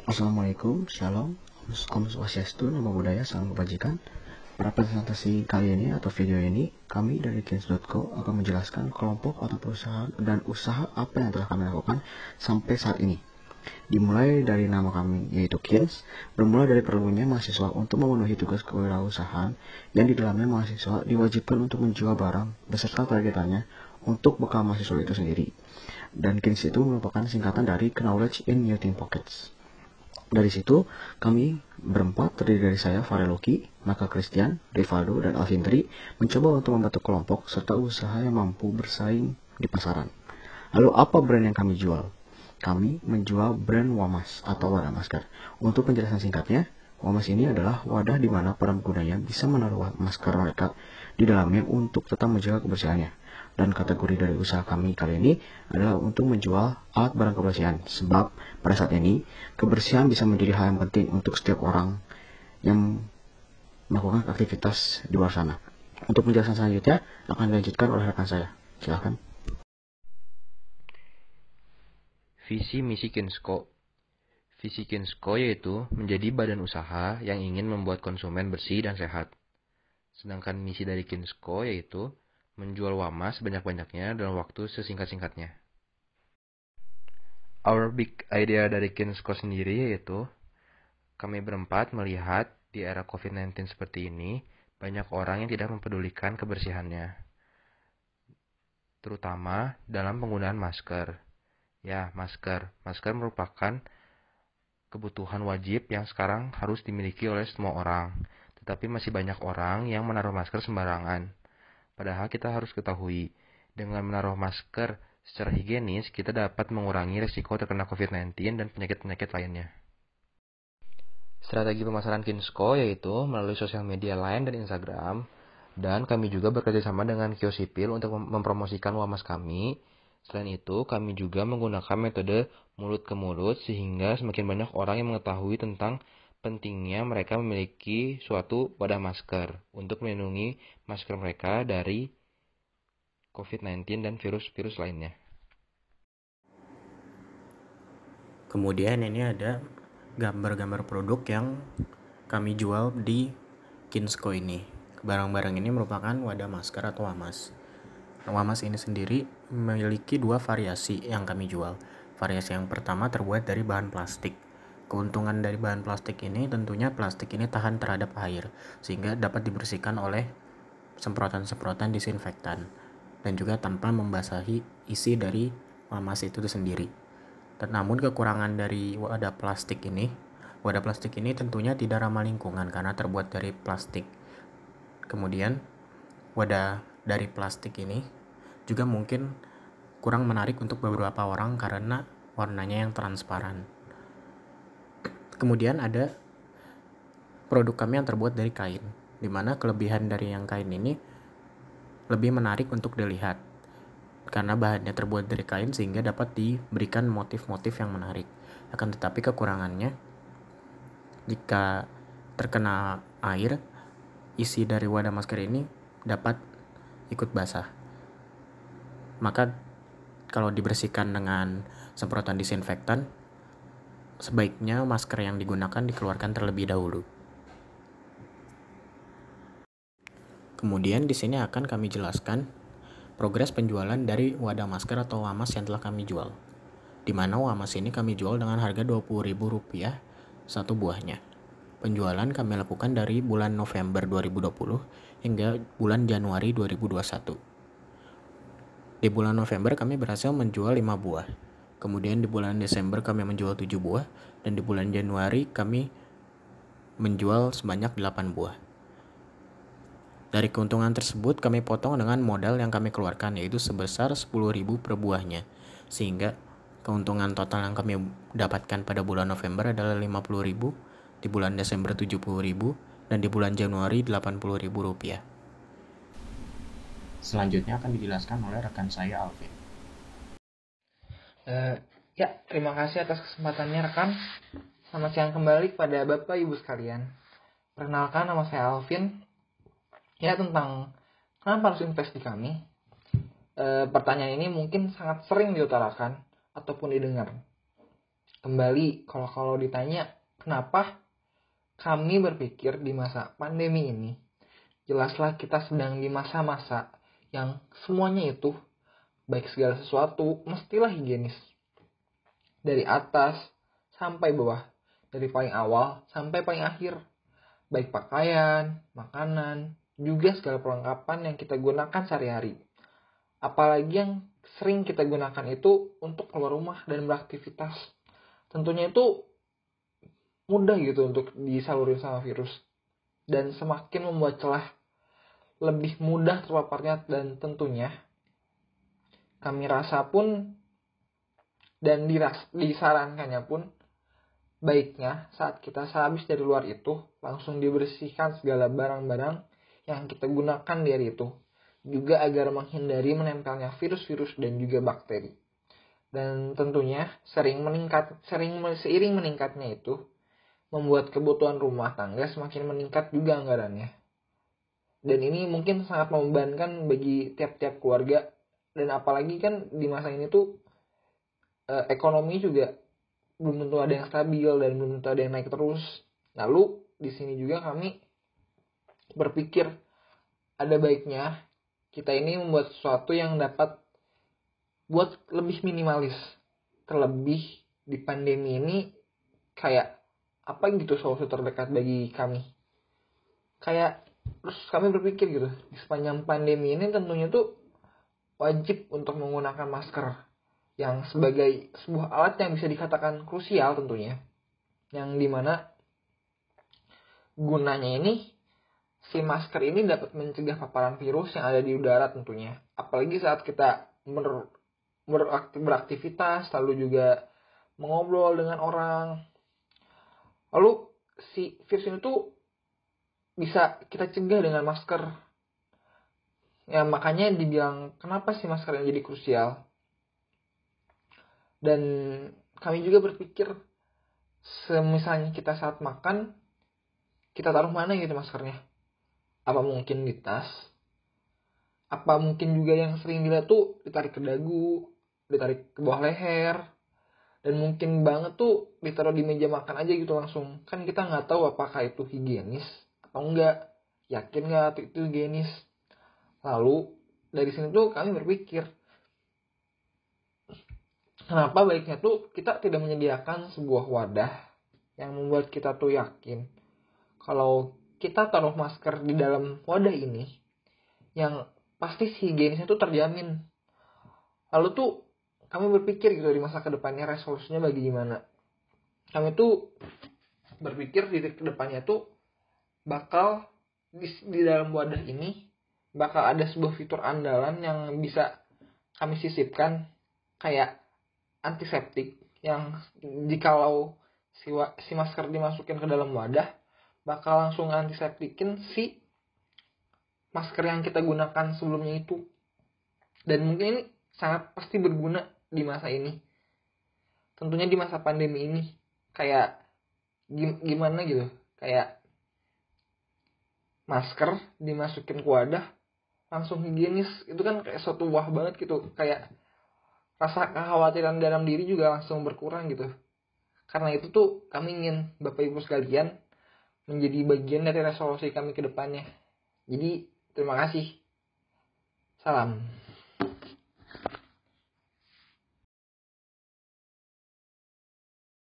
Assalamualaikum, Shalom, Om Swastiastu, Namo Buddhaya, Salam Kebajikan. Pada presentasi kali ini atau video ini, kami dari Kins.co akan menjelaskan kelompok atau perusahaan dan usaha apa yang telah kami lakukan sampai saat ini. Dimulai dari nama kami, yaitu Kins, bermula dari perlunya mahasiswa untuk memenuhi tugas kewirausahaan yang di dalamnya mahasiswa diwajibkan untuk menjual barang beserta targetannya untuk bekal mahasiswa itu sendiri. Dan Kins itu merupakan singkatan dari Knowledge in Your Team Pockets. Dari situ, kami berempat terdiri dari saya, Fareloki, Maka Christian, Rivaldo, dan Alvindri mencoba untuk membentuk kelompok serta usaha yang mampu bersaing di pasaran. Lalu apa brand yang kami jual? Kami menjual brand Wamas atau wadah masker. Untuk penjelasan singkatnya, Wamas ini adalah wadah di mana para penggunanya bisa menaruh masker mereka di dalamnya untuk tetap menjaga kebersihannya. Dan kategori dari usaha kami kali ini adalah untuk menjual alat barang kebersihan. Sebab pada saat ini, kebersihan bisa menjadi hal yang penting untuk setiap orang yang melakukan aktivitas di luar sana. Untuk penjelasan selanjutnya akan dilanjutkan oleh rekan saya. Silakan. Visi misi Kinsko. Visi Kinsko yaitu menjadi badan usaha yang ingin membuat konsumen bersih dan sehat. Sedangkan misi dari Kinsko yaitu menjual Wamas sebanyak-banyaknya dalam waktu sesingkat-singkatnya. Our big idea dari Kinsko sendiri yaitu kami berempat melihat di era COVID-19 seperti ini banyak orang yang tidak mempedulikan kebersihannya, terutama dalam penggunaan masker. Ya, masker. Masker merupakan kebutuhan wajib yang sekarang harus dimiliki oleh semua orang. Tetapi masih banyak orang yang menaruh masker sembarangan. Padahal kita harus ketahui, dengan menaruh masker secara higienis, kita dapat mengurangi risiko terkena COVID-19 dan penyakit-penyakit lainnya. Strategi pemasaran Kinsko yaitu melalui sosial media Line dan Instagram, dan kami juga bekerjasama dengan kios sipil untuk mempromosikan Wamas kami. Selain itu, kami juga menggunakan metode mulut ke mulut sehingga semakin banyak orang yang mengetahui tentang pentingnya mereka memiliki suatu wadah masker untuk melindungi masker mereka dari COVID-19 dan virus-virus lainnya. Kemudian ini ada gambar-gambar produk yang kami jual di Kinsko ini. Barang-barang ini merupakan wadah masker atau Wamas. Wamas ini sendiri memiliki dua variasi yang kami jual. Variasi yang pertama terbuat dari bahan plastik. Keuntungan dari bahan plastik ini tentunya plastik ini tahan terhadap air sehingga dapat dibersihkan oleh semprotan-semprotan disinfektan dan juga tanpa membasahi isi dari Wamas itu sendiri. Namun kekurangan dari wadah plastik ini tentunya tidak ramah lingkungan karena terbuat dari plastik. Kemudian wadah dari plastik ini juga mungkin kurang menarik untuk beberapa orang karena warnanya yang transparan. Kemudian ada produk kami yang terbuat dari kain, di mana kelebihan dari yang kain ini lebih menarik untuk dilihat karena bahannya terbuat dari kain sehingga dapat diberikan motif-motif yang menarik. Akan tetapi kekurangannya, jika terkena air, isi dari wadah masker ini dapat ikut basah. Maka kalau dibersihkan dengan semprotan disinfektan, sebaiknya masker yang digunakan dikeluarkan terlebih dahulu. Kemudian di sini akan kami jelaskan progres penjualan dari wadah masker atau Wamas yang telah kami jual. Di mana Wamas ini kami jual dengan harga Rp20.000 satu buahnya. Penjualan kami lakukan dari bulan November 2020 hingga bulan Januari 2021. Di bulan November kami berhasil menjual 5 buah. Kemudian di bulan Desember kami menjual 7 buah. Dan di bulan Januari kami menjual sebanyak 8 buah. Dari keuntungan tersebut kami potong dengan modal yang kami keluarkan yaitu sebesar Rp10.000 per buahnya. Sehingga keuntungan total yang kami dapatkan pada bulan November adalah Rp50.000, di bulan Desember Rp70.000, dan di bulan Januari Rp80.000. Selanjutnya akan dijelaskan oleh rekan saya Alvin. Ya, terima kasih atas kesempatannya rekan. Selamat siang kembali kepada Bapak Ibu sekalian. Perkenalkan, nama saya Alvin. Ya, tentang kenapa harus invest di kami. Pertanyaan ini mungkin sangat sering diutarakan ataupun didengar. Kembali, kalau ditanya kenapa kami berpikir di masa pandemi ini, jelaslah kita sedang di masa-masa yang semuanya itu, baik segala sesuatu, mestilah higienis. Dari atas sampai bawah, dari paling awal sampai paling akhir. Baik pakaian, makanan, juga segala perlengkapan yang kita gunakan sehari-hari. Apalagi yang sering kita gunakan itu untuk keluar rumah dan beraktivitas. Tentunya itu mudah gitu untuk disalurin sama virus. Dan semakin membuat celah lebih mudah terpaparnya, dan tentunya kami rasa pun dan disarankannya pun baiknya saat kita sehabis dari luar itu langsung dibersihkan segala barang-barang yang kita gunakan di hari itu, juga agar menghindari menempelnya virus-virus dan juga bakteri. Dan tentunya seiring meningkatnya itu membuat kebutuhan rumah tangga semakin meningkat juga anggarannya. Dan ini mungkin sangat membebankan bagi tiap-tiap keluarga, dan apalagi kan di masa ini tuh ekonomi juga belum tentu ada yang stabil dan belum tentu ada yang naik terus. Lalu di sini juga kami berpikir ada baiknya kita ini membuat sesuatu yang dapat buat lebih minimalis. Terlebih di pandemi ini, kayak apa gitu solusi terdekat bagi kami. Kayak terus kami berpikir gitu, di sepanjang pandemi ini tentunya tuh wajib untuk menggunakan masker, yang sebagai sebuah alat yang bisa dikatakan krusial tentunya, yang dimana gunanya ini si masker ini dapat mencegah paparan virus yang ada di udara tentunya, apalagi saat kita beraktivitas lalu juga mengobrol dengan orang. Lalu si virus ini tuh bisa kita cegah dengan masker. Ya makanya dibilang kenapa sih masker yang jadi krusial. Dan kami juga berpikir, semisalnya kita saat makan, kita taruh mana gitu maskernya? Apa mungkin di tas? Apa mungkin juga yang sering dilihat tuh ditarik ke dagu, ditarik ke bawah leher, dan mungkin banget tuh ditaruh di meja makan aja gitu langsung. Kan kita nggak tahu apakah itu higienis atau enggak, yakin nggak itu higienis. Lalu dari sini tuh kami berpikir, kenapa baiknya tuh kita tidak menyediakan sebuah wadah yang membuat kita tuh yakin kalau kita taruh masker di dalam wadah ini yang pasti si higienisnya tuh terjamin. Lalu tuh kami berpikir gitu di masa kedepannya resolusinya bagaimana. Kami tuh berpikir di kedepannya tuh bakal di dalam wadah ini bakal ada sebuah fitur andalan yang bisa kami sisipkan, kayak antiseptik, yang jikalau si masker dimasukin ke dalam wadah bakal langsung antiseptikin si masker yang kita gunakan sebelumnya itu. Dan mungkin ini sangat pasti berguna di masa ini, tentunya di masa pandemi ini. Kayak gimana gitu, kayak masker dimasukin ke wadah langsung higienis, itu kan kayak suatu wah banget gitu. Kayak rasa kekhawatiran dalam diri juga langsung berkurang gitu. Karena itu tuh kami ingin Bapak Ibu sekalian menjadi bagian dari resolusi kami ke depannya. Jadi terima kasih. Salam.